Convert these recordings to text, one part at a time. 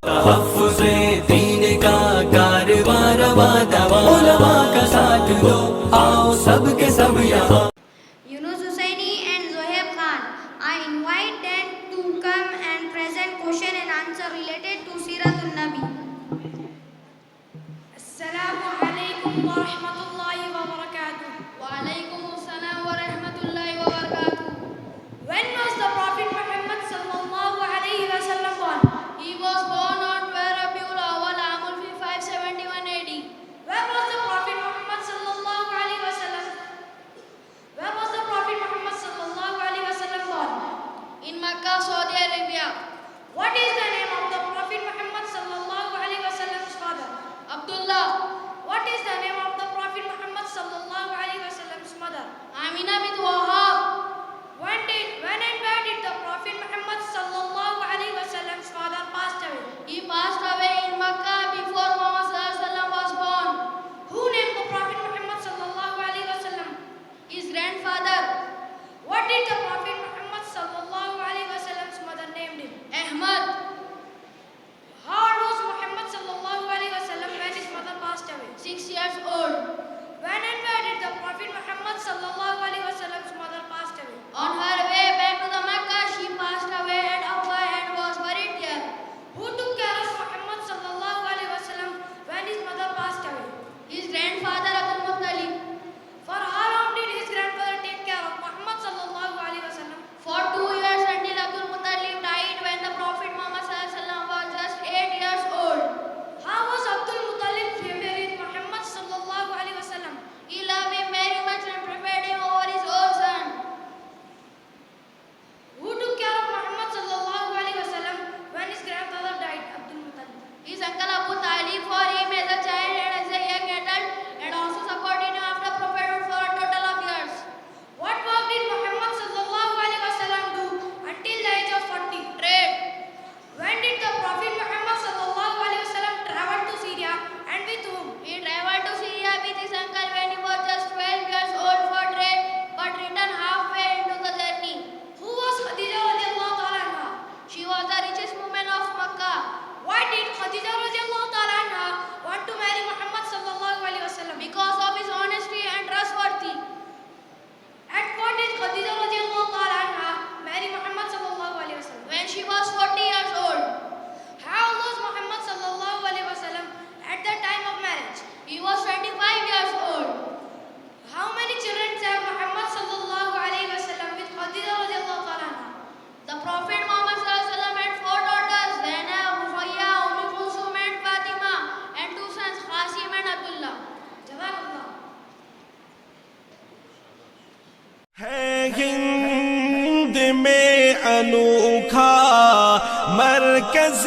तहफ़्फ़ुज़े दीन का कारवां रवा दवा, उलमा का साथ दो, आओ सब के सब यहाँ। Yunus Husaini and Zohaib Khan, I invite them to come and present question and answer related to Siratul Nabi. Assalamu alaikum wa rahmatullahi wa barakatuh. Wa alaikum assalam wa rahmatullahi wa barakatuh. When was the Prophet Muhammad sallallahu alaihi wasallam born? He was born on 12 Rabiul Awwal Amul fi 571 AD. Where was the Prophet Muhammad sallallahu alaihi wasallam? Where was the Prophet Muhammad sallallahu alaihi wasallam born? In Makkah, Saudi Arabia. What is the name of the Prophet Muhammad sallallahu alaihi wasallam's father? Abdullah. What is the name of the Prophet Muhammad sallallahu alaihi wasallam's mother? Amina bint Wahab. When and where did the Prophet Muhammad sallallahu alaihi wasallam's father passed away? He passed away in Makkah before Muhammad sallallahu alaihi wasallam was born. Who named the Prophet Muhammad sallallahu alaihi wasallam? His grandfather. What did the Prophet Muhammad sallallahu alaihi wasallam's mother named him? Ahmad. How old was Muhammad sallallahu alaihi wasallam when his mother passed away? 6 years old. When and where did the Prophet Muhammad sallallahu alaihi wasallam's mother passed away? On her way back to the Mecca, she passed away at Abba and was buried there. Who took care of Muhammad sallallahu alaihi wasallam when his mother passed away? His grandfather Abdul Muttalib. For how long did his grandfather take care of Muhammad sallallahu alaihi wasallam? For 2 years until Abdul Muttalib died when the Prophet Muhammad sallallahu alaihi wasallam was just 8 years old. How was Abdul Muttalib favorite with Muhammad sallallahu alaihi wasallam? He loved him very much and preferred him over his own son. Who took care of Muhammad sallallahu alaihi wasallam when his grandfather died? Abdul Muttalib. His uncle Abu Talib for him as a child and as a young adult, and also supported him after prophethood for a total of years. What work did Muhammad sallallahu alaihi wasallam do until the age of 40? Trade. When did the Prophet Muhammad sallallahu alaihi wasallam travel to Syria and with whom? He traveled to Syria with his uncle when he was just 12 years old for trade, but returned halfway into the journey. Who was Khadija radiallahu ta'ala anha? She was the richest woman of Makkah. Why did Khadija radiallahu ta'ala anha want to marry Muhammad sallallahu alaihi wasallam? Because of his honesty and trustworthy. At what age Khadija radiallahu ta'ala anha married Muhammad sallallahu alaihi wasallam? When she was 40 years old. How old was Muhammad sallallahu alaihi wasallam at the time of marriage? He was 25 years old. How many children have Muhammad sallallahu alaihi wasallam with Khadija radiallahu ta'ala anha? The Prophet Muhammad sallallahu alaihi wasallam had 4 daughters, Zainab, Ruqayya, Kulthum and Fatima, and 2 sons, Qasim and Abdullah. Jazakallah. है हिंद में अनोखा मरकज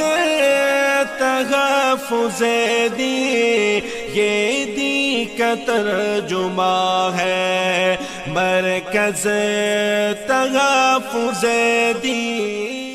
तहफ़्फ़ुज़े दीन, ये दी का तर्जुमा है मरकज तहफ़्फ़ुज़े दीन।